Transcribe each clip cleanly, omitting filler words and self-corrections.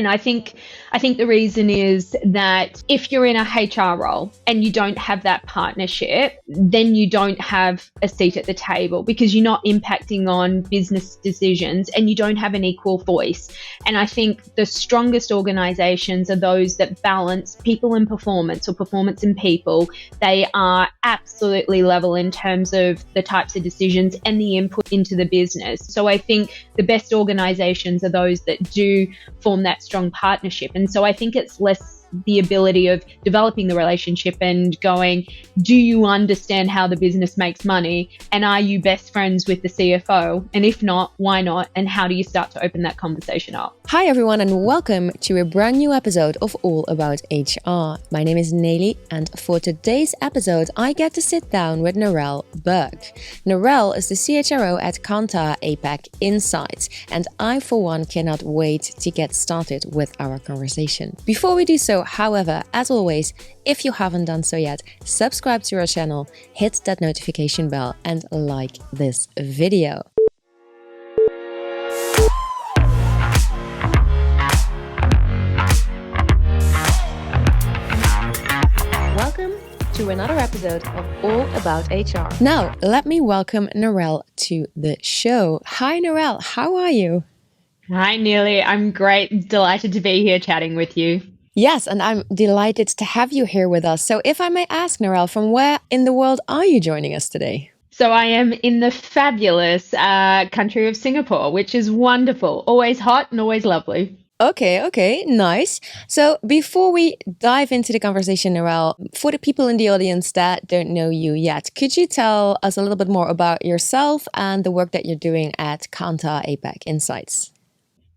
And I think the reason is that if you're in a HR role and you don't have that partnership, then you don't have a seat at the table because you're not impacting on business decisions and you don't have an equal voice. And I think the strongest organizations are those that balance people and performance, or performance and people. They are absolutely level in terms of the types of decisions and the input into the business. So I think the best organizations are those that do form that strong partnership. And so I think it's less the ability of developing the relationship and going, do you understand how the business makes money? And are you best friends with the CFO? And if not, why not? And how do you start to open that conversation up? Hi everyone, and welcome to a brand new episode of All About HR. My name is Nelly, and for today's episode, I get to sit down with Narelle Burke. Narelle is the CHRO at Kantar APAC Insights, and I, for one, cannot wait to get started with our conversation. Before we do so, however, as always, if you haven't done so yet, subscribe to our channel, hit that notification bell, and like this video. Welcome to another episode of All About HR. Now, let me welcome Narelle to the show. Hi Narelle, how are you? Hi, Neely. I'm great. Delighted to be here chatting with you. Yes, and I'm delighted to have you here with us. So if I may ask, Narelle, from where in the world are you joining us today? So I am in the fabulous country of Singapore, which is wonderful. Always hot and always lovely. Okay, nice. So before we dive into the conversation, Narelle, for the people in the audience that don't know you yet, could you tell us a little bit more about yourself and the work that you're doing at Kantar APAC Insights?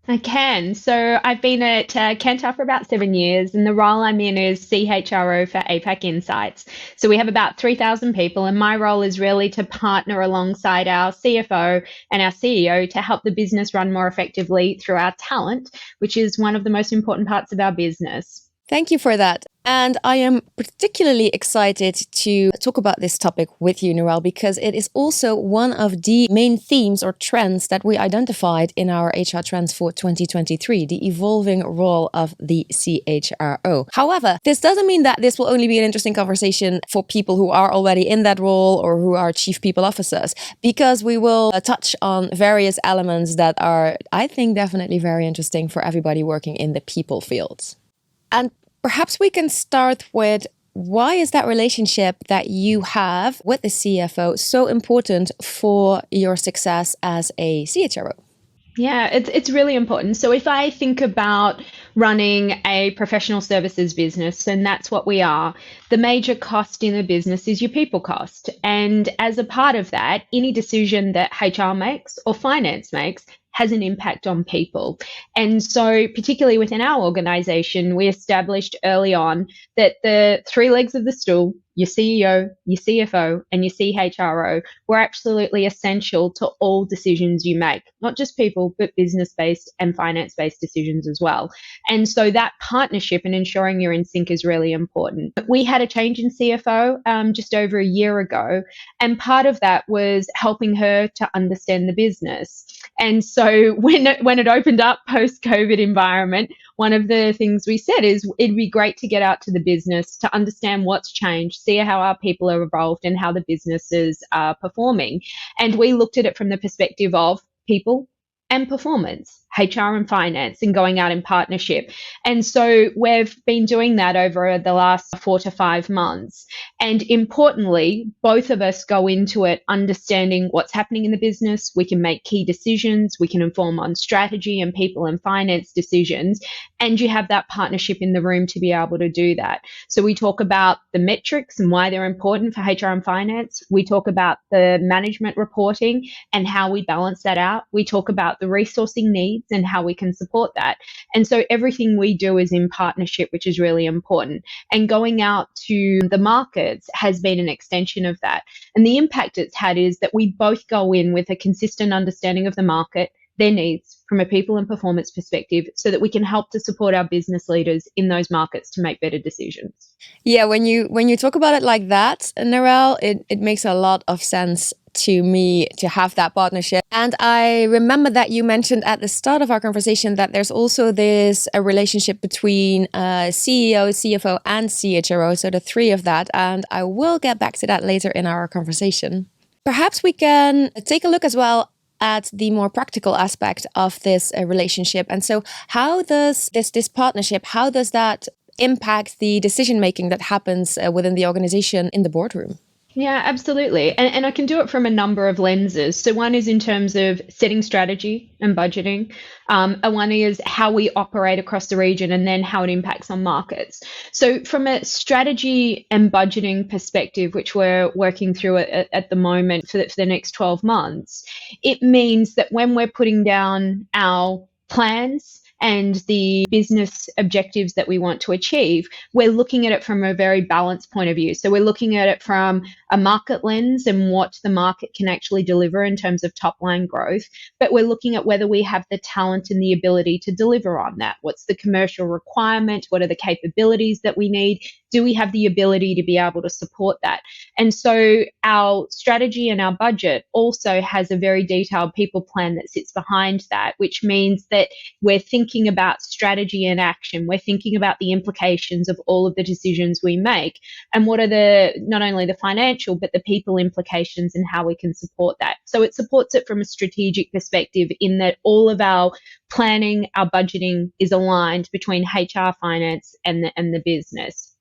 I can. So I've been at Kantar for about 7 years, and the role I'm in is CHRO for APAC Insights. So we have about 3,000 people, and my role is really to partner alongside our CFO and our CEO to help the business run more effectively through our talent, which is one of the most important parts of our business. Thank you for that. And I am particularly excited to talk about this topic with you, Narelle, because it is also one of the main themes or trends that we identified in our HR Trends for 2023, the evolving role of the CHRO. However, this doesn't mean that this will only be an interesting conversation for people who are already in that role or who are chief people officers, because we will touch on various elements that are, I think, definitely very interesting for everybody working in the people fields. And perhaps we can start with, why is that relationship that you have with the CFO so important for your success as a CHRO? Yeah, it's really important. So if I think about running a professional services business, and that's what we are, the major cost in the business is your people cost. And as a part of that, any decision that HR makes or finance makes has an impact on people. And so particularly within our organization, we established early on that the three legs of the stool, your CEO, your CFO, and your CHRO, were absolutely essential to all decisions you make, not just people, but business-based and finance-based decisions as well. And so that partnership and ensuring you're in sync is really important. We had a change in CFO just over a year ago, and part of that was helping her to understand the business. And so when it opened up post-COVID environment, one of the things we said is it'd be great to get out to the business to understand what's changed, see how our people are evolved and how the businesses are performing. And we looked at it from the perspective of people and performance, HR and finance, and going out in partnership. And so we've been doing that over the last 4 to 5 months. And importantly, both of us go into it understanding what's happening in the business. We can make key decisions. We can inform on strategy and people and finance decisions. And you have that partnership in the room to be able to do that. So we talk about the metrics and why they're important for HR and finance. We talk about the management reporting and how we balance that out. We talk about the resourcing needs and how we can support that. And so everything we do is in partnership, which is really important. And going out to the markets has been an extension of that. And the impact it's had is that we both go in with a consistent understanding of the market, their needs from a people and performance perspective, so that we can help to support our business leaders in those markets to make better decisions. Yeah, when you talk about it like that, Narelle, it makes a lot of sense to me to have that partnership. And I remember that you mentioned at the start of our conversation that there's also this a relationship between CEO, CFO, and CHRO, so the three of that. And I will get back to that later in our conversation. Perhaps we can take a look as well at the more practical aspect of this relationship. And so how does this partnership, how does that impact the decision making that happens within the organization in the boardroom? Yeah, absolutely. And I can do it from a number of lenses. So one is in terms of setting strategy and budgeting. And one is how we operate across the region and then how it impacts on markets. So from a strategy and budgeting perspective, which we're working through at the moment for the next 12 months, it means that when we're putting down our plans and the business objectives that we want to achieve, we're looking at it from a very balanced point of view. So we're looking at it from a market lens and what the market can actually deliver in terms of top line growth, but we're looking at whether we have the talent and the ability to deliver on that. What's the commercial requirement? What are the capabilities that we need? Do we have the ability to be able to support that? And so our strategy and our budget also has a very detailed people plan that sits behind that, which means that we're thinking about strategy and action. We're thinking about the implications of all of the decisions we make and what are the not only the financial but the people implications and how we can support that. So it supports it from a strategic perspective in that all of our planning, our budgeting is aligned between HR, finance and the business.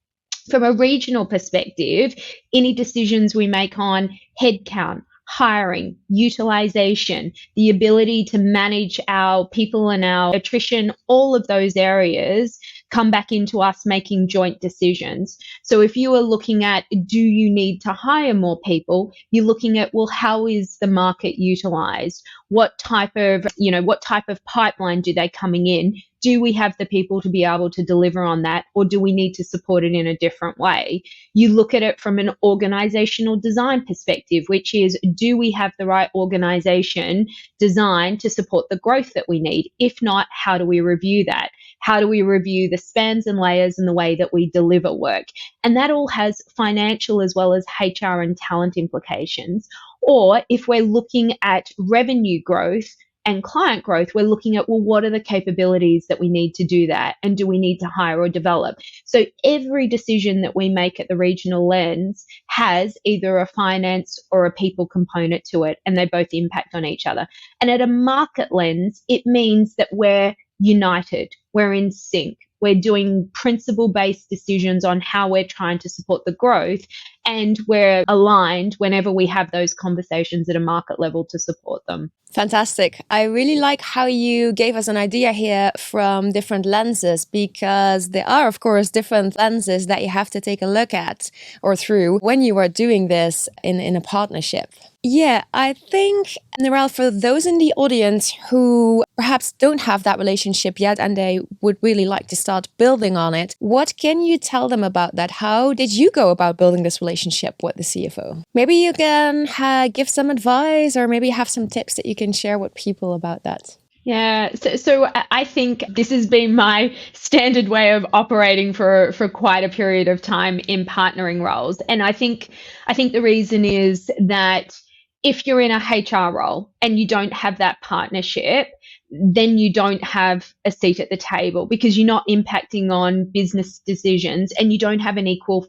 From a regional perspective, any decisions we make on headcount, hiring, utilization, the ability to manage our people and our attrition, all of those areas come back into us making joint decisions. So if you are looking at, do you need to hire more people? You're looking at, well, how is the market utilized? What type of pipeline do they coming in? Do we have the people to be able to deliver on that, or do we need to support it in a different way? You look at it from an organizational design perspective, which is, do we have the right organization designed to support the growth that we need? If not, how do we review that? How do we review the spans and layers and the way that we deliver work? And that all has financial as well as HR and talent implications. Or if we're looking at revenue growth and client growth, we're looking at, well, what are the capabilities that we need to do that? And do we need to hire or develop? So every decision that we make at the regional lens has either a finance or a people component to it, and they both impact on each other. And at a market lens, it means that we're united, we're in sync. We're doing principle-based decisions on how we're trying to support the growth, and we're aligned whenever we have those conversations at a market level to support them. Fantastic. I really like how you gave us an idea here from different lenses, because there are, of course, different lenses that you have to take a look at or through when you are doing this in a partnership. Yeah, I think, Narelle, for those in the audience who perhaps don't have that relationship yet and they would really like to start building on it, what can you tell them about that? How did you go about building this relationship with the CFO? Maybe you can give some advice, or maybe have some tips that you can share with people about that. Yeah, so I think this has been my standard way of operating for quite a period of time in partnering roles. And I think the reason is that if you're in a HR role and you don't have that partnership, then you don't have a seat at the table, because you're not impacting on business decisions and you don't have an equal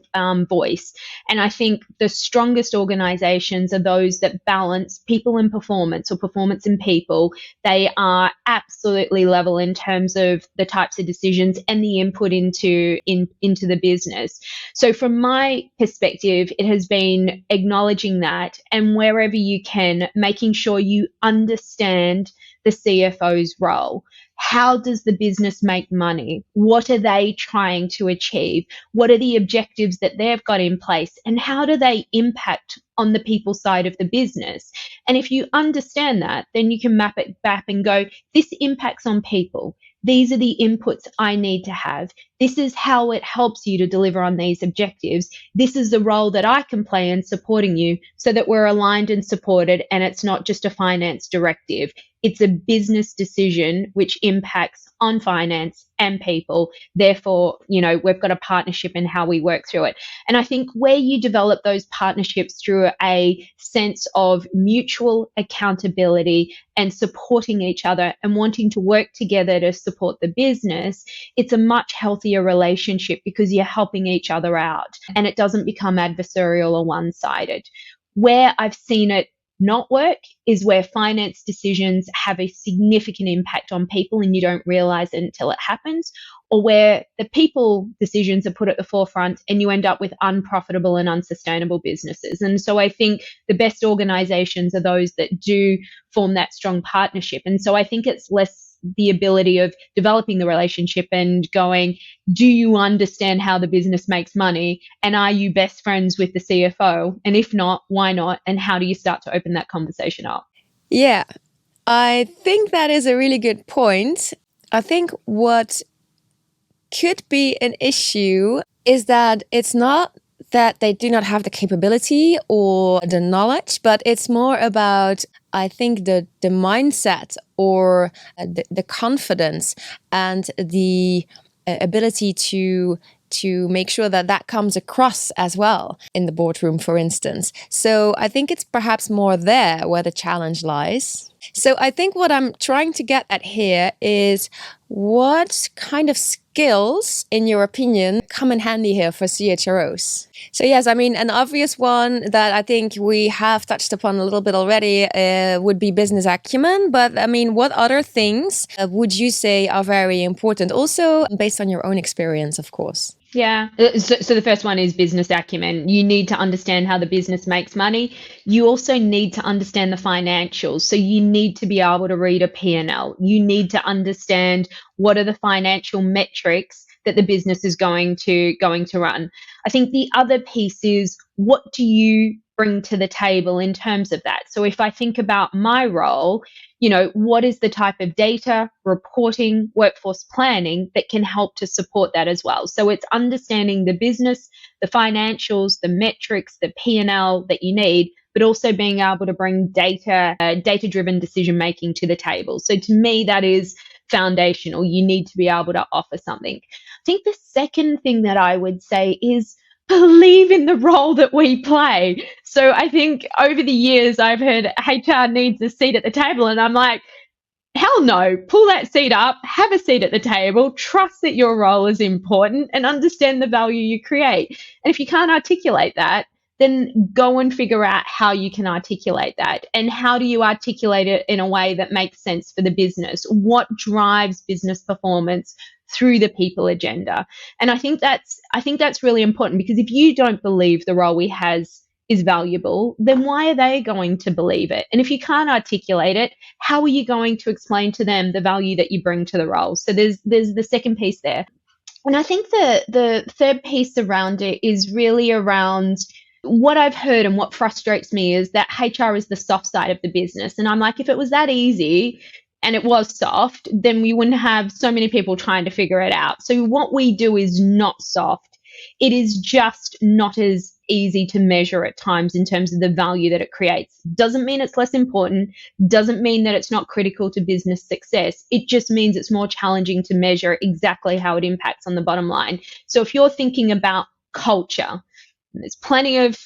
voice. And I think the strongest organizations are those that balance people and performance, or performance and people. They are absolutely level in terms of the types of decisions and the input into the business. So from my perspective, it has been acknowledging that, and wherever you can, making sure you understand the CFO's role. How does the business make money? What are they trying to achieve? What are the objectives that they've got in place? And how do they impact on the people side of the business? And if you understand that, then you can map it back and go, this impacts on people. These are the inputs I need to have. This is how it helps you to deliver on these objectives. This is the role that I can play in supporting you, so that we're aligned and supported, and it's not just a finance directive. It's a business decision which impacts on finance and people. Therefore, we've got a partnership in how we work through it. And I think where you develop those partnerships through a sense of mutual accountability and supporting each other and wanting to work together to support the business, it's a much healthier relationship because you're helping each other out and it doesn't become adversarial or one-sided. Where I've seen it not work is where finance decisions have a significant impact on people and you don't realize it until it happens, or where the people decisions are put at the forefront and you end up with unprofitable and unsustainable businesses. And so I think the best organizations are those that do form that strong partnership. And so I think it's less the ability of developing the relationship and going, do you understand how the business makes money? And are you best friends with the CFO? And if not, why not? And how do you start to open that conversation up? Yeah, I think that is a really good point. I think what could be an issue is that it's not that they do not have the capability or the knowledge, but it's more about, I think, the mindset or the confidence and the ability to make sure that that comes across as well in the boardroom, for instance. So I think it's perhaps more there where the challenge lies. So I think what I'm trying to get at here is what kind of skills, in your opinion, come in handy here for CHROs? So yes, I mean, an obvious one that I think we have touched upon a little bit already would be business acumen. But I mean, what other things would you say are very important? Also based on your own experience, of course. Yeah. So the first one is business acumen. You need to understand how the business makes money. You also need to understand the financials. So you need to be able to read a P&L. You need to understand what are the financial metrics that the business is going to run. I think the other piece is, what do you bring to the table in terms of that? So if I think about my role, what is the type of data, reporting, workforce planning that can help to support that as well? So it's understanding the business, the financials, the metrics, the P&L that you need, but also being able to bring data-driven decision-making to the table. So to me, that is foundational. You need to be able to offer something. I think the second thing that I would say is believe in the role that we play. So I think over the years, I've heard HR needs a seat at the table, and I'm like, hell no, pull that seat up, have a seat at the table, trust that your role is important and understand the value you create. And if you can't articulate that, then go and figure out how you can articulate that. And how do you articulate it in a way that makes sense for the business? What drives business performance through the people agenda? And I think that's really important, because if you don't believe the role we has is valuable, then why are they going to believe it? And if you can't articulate it, how are you going to explain to them the value that you bring to the role? So there's the second piece there. And I think the third piece around it is really around what I've heard, and what frustrates me is that HR is the soft side of the business. And I'm like, if it was that easy and it was soft, then we wouldn't have so many people trying to figure it out. So what we do is not soft. It is just not as easy to measure at times in terms of the value that it creates. Doesn't mean it's less important, doesn't mean that it's not critical to business success. It just means it's more challenging to measure exactly how it impacts on the bottom line. So if you're thinking about culture, there's plenty of,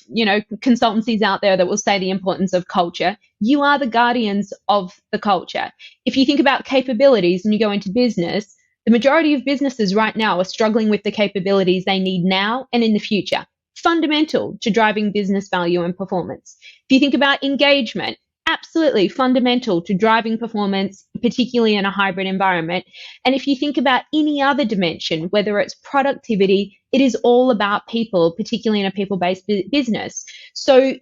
consultancies out there that will say the importance of culture. You are the guardians of the culture. If you think about capabilities and you go into business, the majority of businesses right now are struggling with the capabilities they need now and in the future. Fundamental to driving business value and performance. If you think about engagement, absolutely fundamental to driving performance, particularly in a hybrid environment. And if you think about any other dimension, whether it's productivity, it is all about people, particularly in a people-based business. So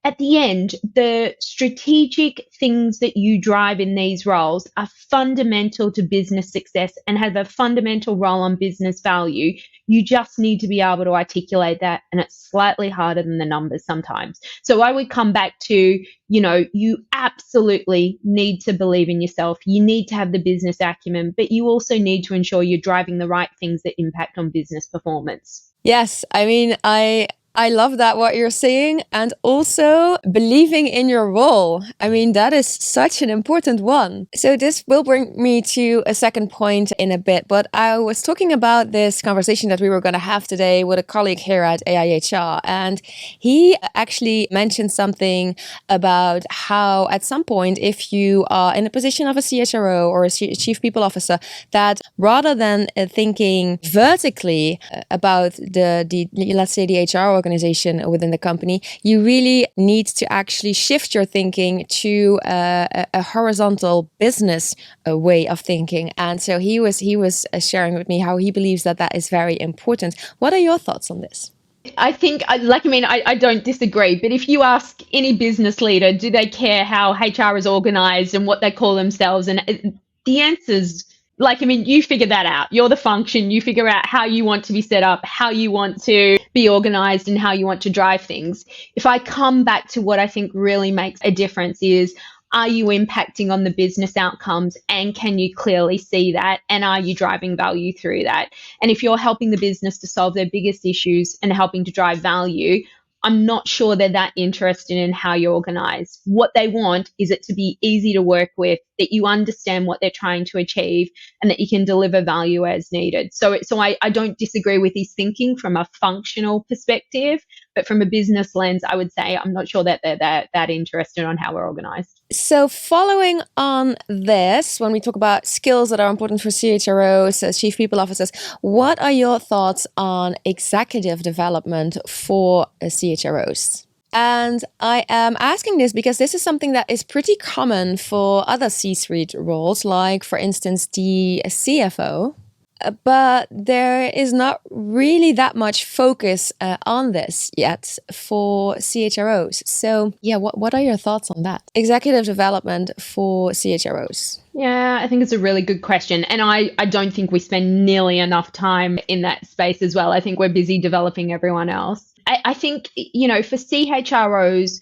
at the end, the strategic things that you drive in these roles are fundamental to business success and have a fundamental role on business value. You just need to be able to articulate that, and it's slightly harder than the numbers sometimes. So I would come back to, you absolutely need to believe in yourself. You need to have the business acumen, but you also need to ensure you're driving the right things that impact on business performance. Yes, I mean, I I love that what you're saying, and also believing in your role. I mean, that is such an important one. So this will bring me to a second point in a bit, but I was talking about this conversation that we were going to have today with a colleague here at AIHR, and he actually mentioned something about how at some point, if you are in a position of a CHRO or a chief people officer, that rather than thinking vertically about the let's say the HR organization within the company, you really need to actually shift your thinking to a horizontal business way of thinking. And so he was sharing with me how he believes that that is very important. What are your thoughts on this? I think, I don't disagree, but if you ask any business leader, do they care how HR is organized and what they call themselves? And the answer's you figure that out. You're the function. You figure out how you want to be set up, how you want to be organized, and how you want to drive things. If I come back to what I think really makes a difference is, are you impacting on the business outcomes, and can you clearly see that? And are you driving value through that? And if you're helping the business to solve their biggest issues and helping to drive value, I'm not sure they're that interested in how you're organized. What they want is it to be easy to work with, that you understand what they're trying to achieve, and that you can deliver value as needed. So I don't disagree with his thinking from a functional perspective, but from a business lens, I would say I'm not sure that they're that interested on how we're organized. So following on this, when we talk about skills that are important for CHROs, as chief people officers, what are your thoughts on executive development for CHROs? And I am asking this because this is something that is pretty common for other C-suite roles, like, for instance, the CFO. But there is not really that much focus on this yet for CHROs. So yeah, what are your thoughts on that? Executive development for CHROs. Yeah, I think it's a really good question. And I don't think we spend nearly enough time in that space as well. I think we're busy developing everyone else. I think, for CHROs,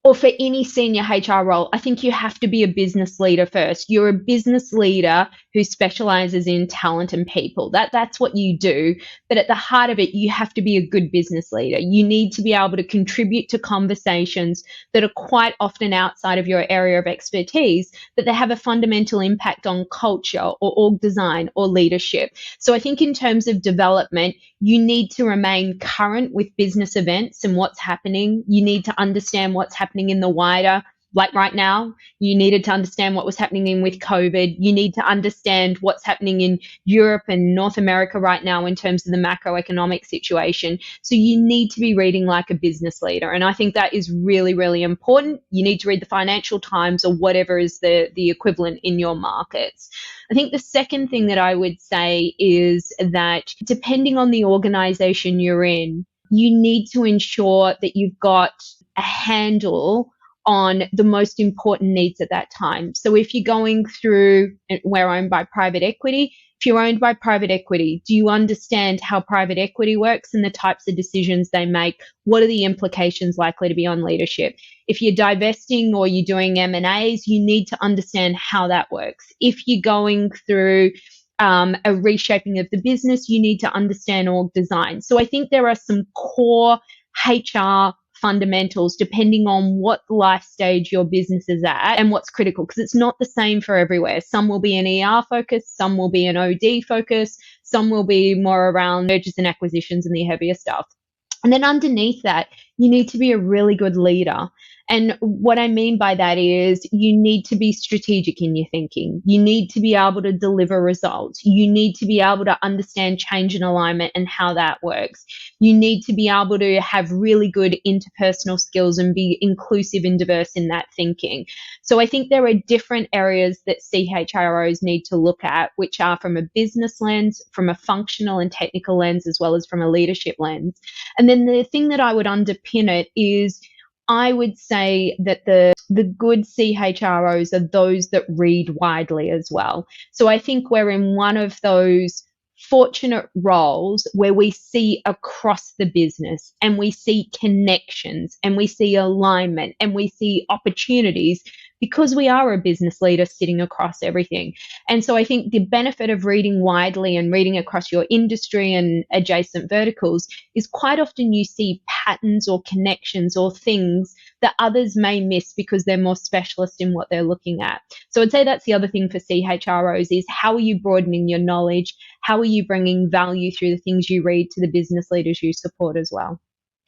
or for any senior HR role, I think you have to be a business leader first. You're a business leader who specializes in talent and people. That's what you do. But at the heart of it, you have to be a good business leader. You need to be able to contribute to conversations that are quite often outside of your area of expertise, but they have a fundamental impact on culture or org design or leadership. So I think in terms of development, you need to remain current with business events and what's happening. You need to understand what's happening in the wider, like right now, you needed to understand what was happening with COVID. You need to understand what's happening in Europe and North America right now in terms of the macroeconomic situation. So you need to be reading like a business leader. And I think that is really, really important. You need to read the Financial Times or whatever is the equivalent in your markets. I think the second thing that I would say is that depending on the organization you're in, you need to ensure that you've got a handle on the most important needs at that time. So if you're going through, we're owned by private equity, if you're owned by private equity, do you understand how private equity works and the types of decisions they make? What are the implications likely to be on leadership? If you're divesting or you're doing M&As, you need to understand how that works. If you're going through a reshaping of the business, you need to understand org design. So I think there are some core HR fundamentals depending on what life stage your business is at and what's critical, because it's not the same for everywhere. Some will be an ER focus, some will be an OD focus, some will be more around mergers and acquisitions and the heavier stuff. And then underneath that, you need to be a really good leader. And what I mean by that is you need to be strategic in your thinking. You need to be able to deliver results. You need to be able to understand change and alignment and how that works. You need to be able to have really good interpersonal skills and be inclusive and diverse in that thinking. So I think there are different areas that CHROs need to look at, which are from a business lens, from a functional and technical lens, as well as from a leadership lens. And then the thing that I would underpin it is I would say that the good CHROs are those that read widely as well. So I think we're in one of those fortunate roles where we see across the business and we see connections and we see alignment and we see opportunities because we are a business leader sitting across everything. And so I think the benefit of reading widely and reading across your industry and adjacent verticals is quite often you see patterns or connections or things that others may miss because they're more specialist in what they're looking at. So I'd say that's the other thing for CHROs is how are you broadening your knowledge? How are you bringing value through the things you read to the business leaders you support as well?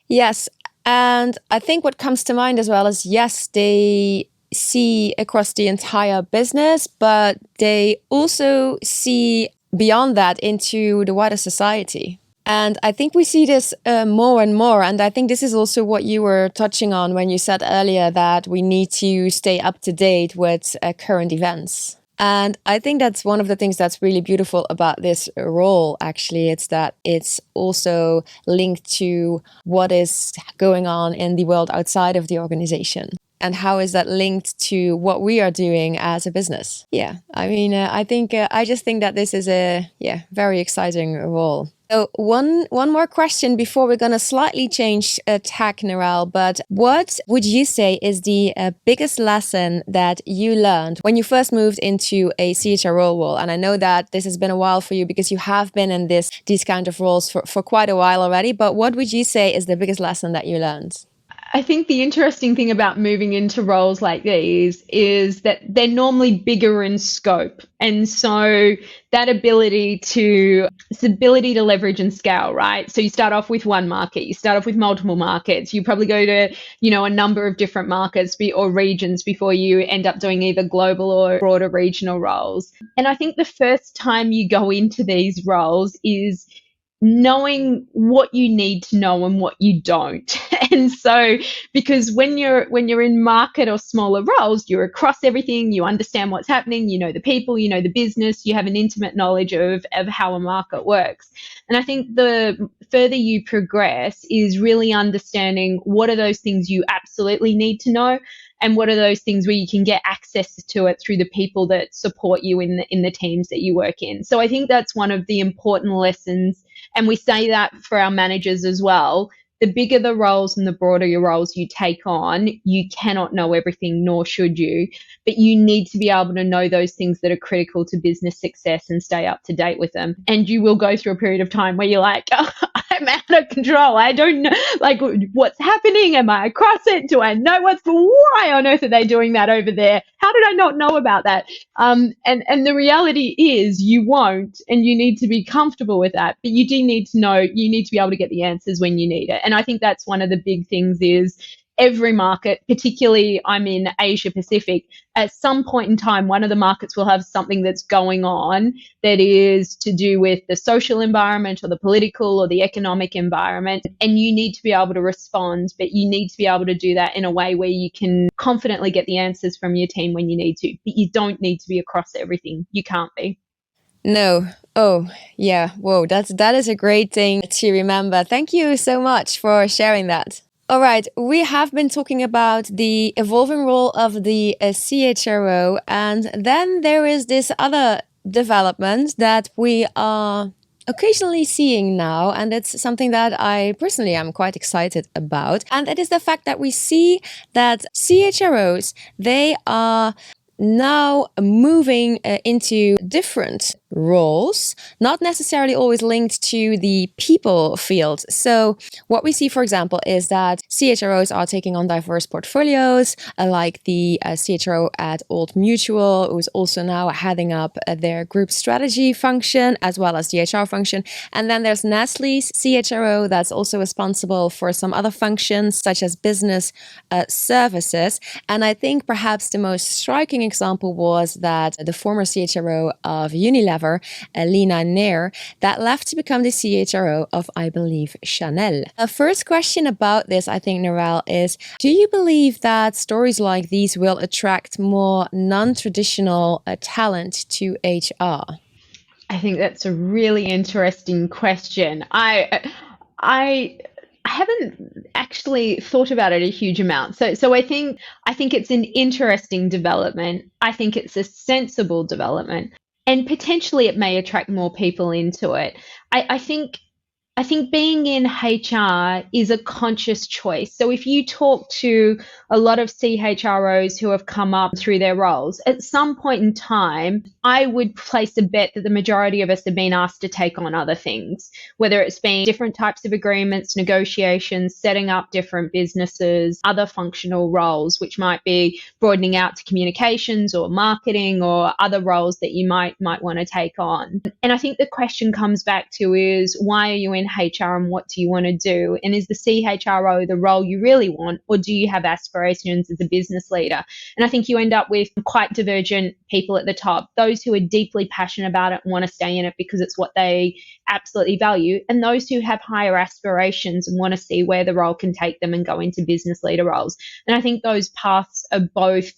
Yes. And I think what comes to mind as well is, yes, they see across the entire business, but they also see beyond that into the wider society. And I think we see this more and more. And I think this is also what you were touching on when you said earlier that we need to stay up to date with current events. And I think that's one of the things that's really beautiful about this role, actually. It's that it's also linked to what is going on in the world outside of the organization. And how is that linked to what we are doing as a business? Yeah, I mean, I just think that this is a very exciting role. So one more question before we're going to slightly change tack, Narelle. But what would you say is the biggest lesson that you learned when you first moved into a CHRO role? And I know that this has been a while for you because you have been in these kind of roles for quite a while already. But what would you say is the biggest lesson that you learned? I think the interesting thing about moving into roles like these is that they're normally bigger in scope. And so that ability to leverage and scale, right? So you start off with one market, you start off with multiple markets, you probably go to, a number of different markets or regions before you end up doing either global or broader regional roles. And I think the first time you go into these roles is knowing what you need to know and what you don't. And so because when you're in market or smaller roles, you're across everything, you understand what's happening, you know the people, you know the business, you have an intimate knowledge of how a market works. And I think the further you progress is really understanding what are those things you absolutely need to know and what are those things where you can get access to it through the people that support you in the teams that you work in. So I think that's one of the important lessons. And we say that for our managers as well. The bigger the roles and the broader your roles you take on, you cannot know everything, nor should you. But you need to be able to know those things that are critical to business success and stay up to date with them. And you will go through a period of time where you're like, oh, I'm out of control. I don't know, like, what's happening? Am I across it? Do I know why on earth are they doing that over there? How did I not know about that? And the reality is you won't, and you need to be comfortable with that. But you do need to know, you need to be able to get the answers when you need it. And I think that's one of the big things is every market, particularly I'm in Asia Pacific, at some point in time, one of the markets will have something that's going on that is to do with the social environment or the political or the economic environment. And you need to be able to respond, but you need to be able to do that in a way where you can confidently get the answers from your team when you need to. But you don't need to be across everything. You can't be. No. Oh, yeah. Whoa, that is a great thing to remember. Thank you so much for sharing that. All right, we have been talking about the evolving role of the CHRO, and then there is this other development that we are occasionally seeing now, and it's something that I personally am quite excited about, and it is the fact that we see that CHROs, they are now moving into different roles, not necessarily always linked to the people field. So what we see, for example, is that CHROs are taking on diverse portfolios, like the CHRO at Old Mutual, who's also now heading up their group strategy function, as well as the HR function. And then there's Nestle's CHRO that's also responsible for some other functions, such as business services. And I think perhaps the most striking example was that the former CHRO of Unilever, Lina Nair, that left to become the CHRO of, I believe, Chanel. A first question about this, I think, Narelle, is do you believe that stories like these will attract more non-traditional talent to HR? I think that's a really interesting question. I haven't actually thought about it a huge amount. So I think it's an interesting development. I think it's a sensible development, and potentially it may attract more people into it. I think I think being in HR is a conscious choice. So if you talk to a lot of CHROs who have come up through their roles, at some point in time, I would place a bet that the majority of us have been asked to take on other things, whether it's been different types of agreements, negotiations, setting up different businesses, other functional roles, which might be broadening out to communications or marketing or other roles that you might want to take on. And I think the question comes back to is, why are you in HR and what do you want to do? And is the CHRO the role you really want, or do you have aspirations as a business leader? And I think you end up with quite divergent people at the top, those who are deeply passionate about it and want to stay in it because it's what they absolutely value, and those who have higher aspirations and want to see where the role can take them and go into business leader roles. And I think those paths are both,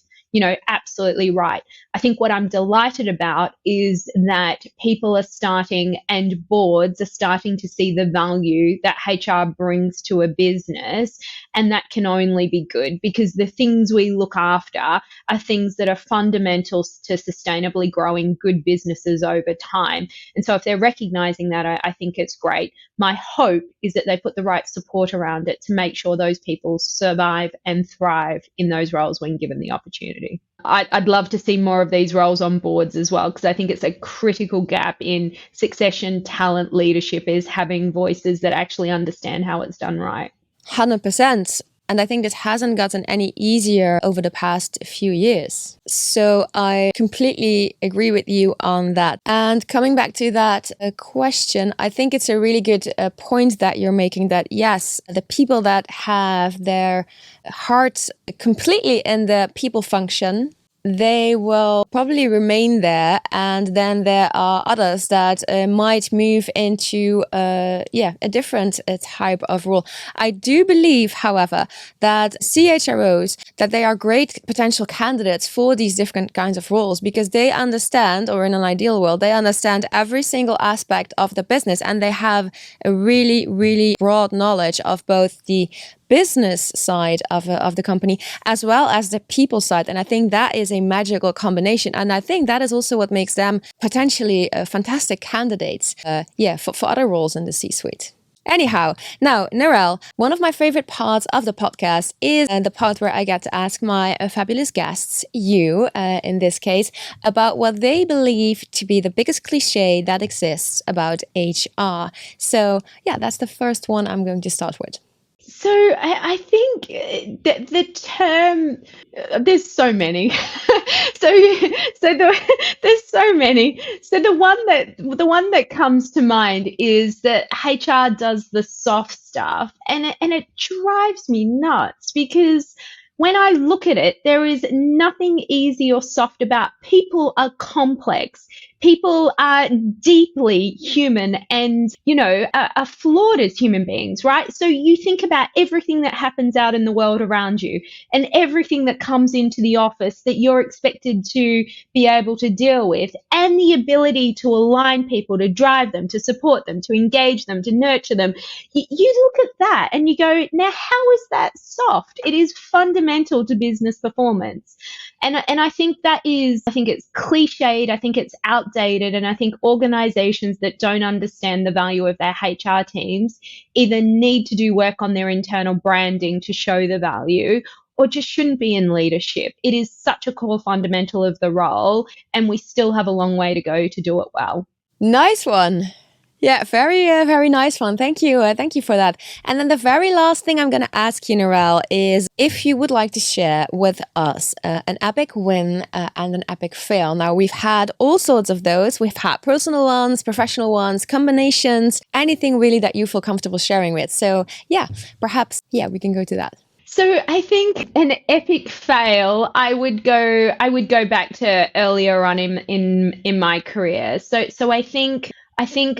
absolutely right. I think what I'm delighted about is that people are starting and boards are starting to see the value that HR brings to a business. And that can only be good, because the things we look after are things that are fundamental to sustainably growing good businesses over time. And so if they're recognizing that, I think it's great. My hope is that they put the right support around it to make sure those people survive and thrive in those roles when given the opportunity. I'd love to see more of these roles on boards as well, because I think it's a critical gap in succession, talent, leadership, is having voices that actually understand how it's done right. 100%. And I think this hasn't gotten any easier over the past few years. So I completely agree with you on that. And coming back to that question, I think it's a really good point that you're making, that yes, the people that have their hearts completely in the people function, they will probably remain there, and then there are others that might move into a different type of role. I do believe, however, that CHROs, that they are great potential candidates for these different kinds of roles, because they understand, or in an ideal world, they understand every single aspect of the business, and they have a really, really broad knowledge of both the business side of the company as well as the people side. And I think that is a magical combination. And I think that is also what makes them potentially fantastic candidates for other roles in the C-suite. Anyhow, now, Narelle, one of my favorite parts of the podcast is the part where I get to ask my fabulous guests, you in this case, about what they believe to be the biggest cliche that exists about HR. So yeah, that's the first one I'm going to start with. So I think that the term, there's so many. There's so many. So the one that comes to mind is that HR does the soft stuff, and it drives me nuts, because when I look at it, there is nothing easy or soft about. People are complex. People are deeply human and, are flawed as human beings, right? So you think about everything that happens out in the world around you and everything that comes into the office that you're expected to be able to deal with, and the ability to align people, to drive them, to support them, to engage them, to nurture them. You look at that and you go, now, how is that soft? It is fundamental to business performance. And I think it's cliched. I think it's outdated. And I think organizations that don't understand the value of their HR teams either need to do work on their internal branding to show the value, or just shouldn't be in leadership. It is such a core fundamental of the role, and we still have a long way to go to do it well. Nice one. Yeah, very nice one. Thank you. Thank you for that. And then the very last thing I'm going to ask you, Narelle, is if you would like to share with us an epic win and an epic fail. Now, we've had all sorts of those. We've had personal ones, professional ones, combinations, anything really that you feel comfortable sharing with. So yeah, perhaps, we can go to that. So I think an epic fail, I would go back to earlier on in my career. So I think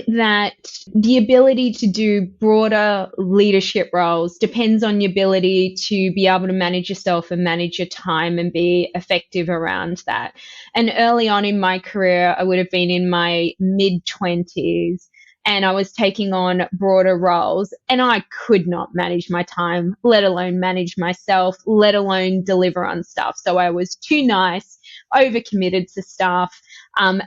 that the ability to do broader leadership roles depends on your ability to be able to manage yourself and manage your time and be effective around that. And early on in my career, I would have been in my mid-20s, and I was taking on broader roles, and I could not manage my time, let alone manage myself, let alone deliver on stuff. So I was too nice, overcommitted to stuff.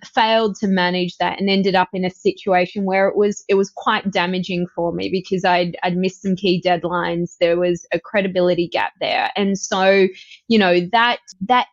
failed to manage that and ended up in a situation where it was quite damaging for me because I'd missed some key deadlines. There was a credibility gap there. And so, you know, that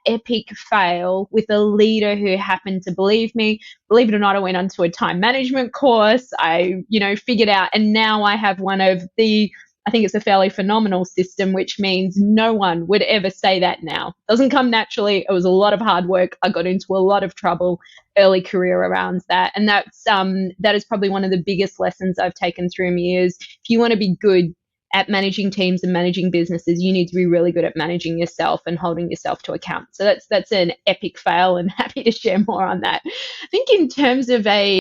epic fail with a leader who happened to believe me, believe it or not, I went onto a time management course. I, you know, figured out, and now I have one of the, I think it's a fairly phenomenal system, which means no one would ever say that now. Doesn't come naturally. It was a lot of hard work. I got into a lot of trouble early career around that. And that is probably one of the biggest lessons I've taken through me is if you want to be good at managing teams and managing businesses, you need to be really good at managing yourself and holding yourself to account. So that's an epic fail, and happy to share more on that. I think in terms of an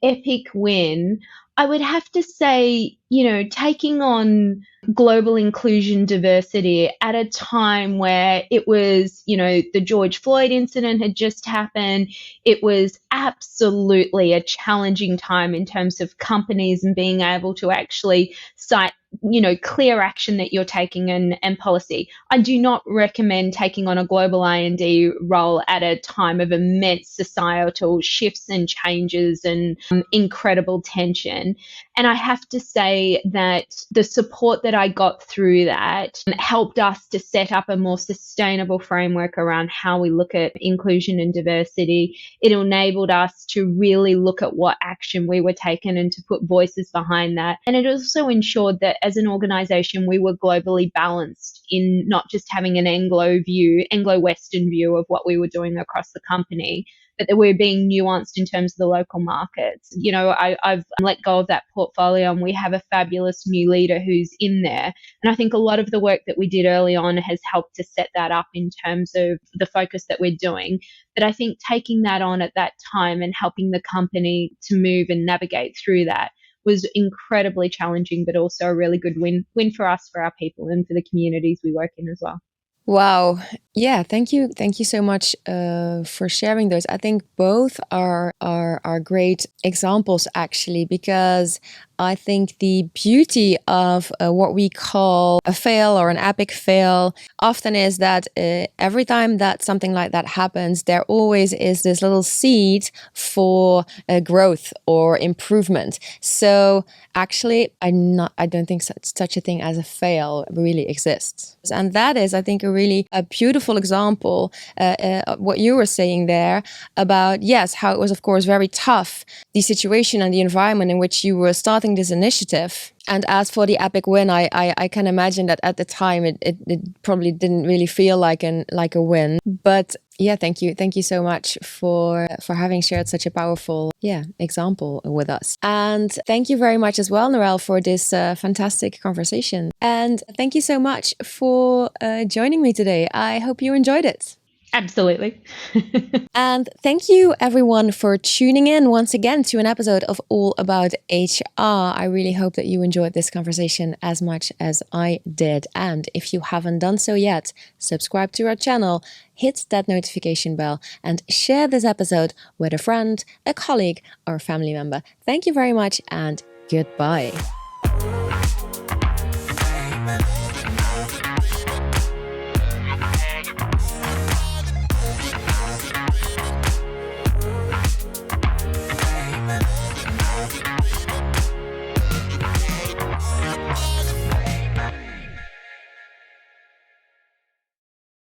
epic win, I would have to say, you know, taking on global inclusion diversity at a time where it was, you know, the George Floyd incident had just happened. It was absolutely a challenging time in terms of companies and being able to actually cite, you know, clear action that you're taking and policy. I do not recommend taking on a global I&D role at a time of immense societal shifts and changes and incredible tension. And I have to say that the support that I got through that helped us to set up a more sustainable framework around how we look at inclusion and diversity. It enabled us to really look at what action we were taking and to put voices behind that. And it also ensured that as an organization, we were globally balanced in not just having an Anglo-Western view of what we were doing across the company, but that we're being nuanced in terms of the local markets. You know, I've let go of that portfolio and we have a fabulous new leader who's in there. And I think a lot of the work that we did early on has helped to set that up in terms of the focus that we're doing. But I think taking that on at that time and helping the company to move and navigate through that was incredibly challenging, but also a really good win for us, for our people, and for the communities we work in as well. Wow. Yeah, thank you. Thank you so much for sharing those. I think both are great examples, actually, because I think the beauty of what we call a fail or an epic fail often is that every time that something like that happens, there always is this little seed for growth or improvement. So actually, I don't think such a thing as a fail really exists. And that is, I think, a beautiful example, what you were saying there about, yes, how it was, of course, very tough, the situation and the environment in which you were starting this initiative. And as for the epic win, I can imagine that at the time it probably didn't really feel like a win. But yeah, thank you so much for having shared such a powerful example with us. And thank you very much as well, Narelle, for this fantastic conversation. And thank you so much for joining me today. I hope you enjoyed it. Absolutely. And thank you everyone for tuning in once again to an episode of All About HR. I really hope that you enjoyed this conversation as much as I did. And if you haven't done so yet, subscribe to our channel, hit that notification bell, and share this episode with a friend, a colleague, or a family member. Thank you very much and goodbye.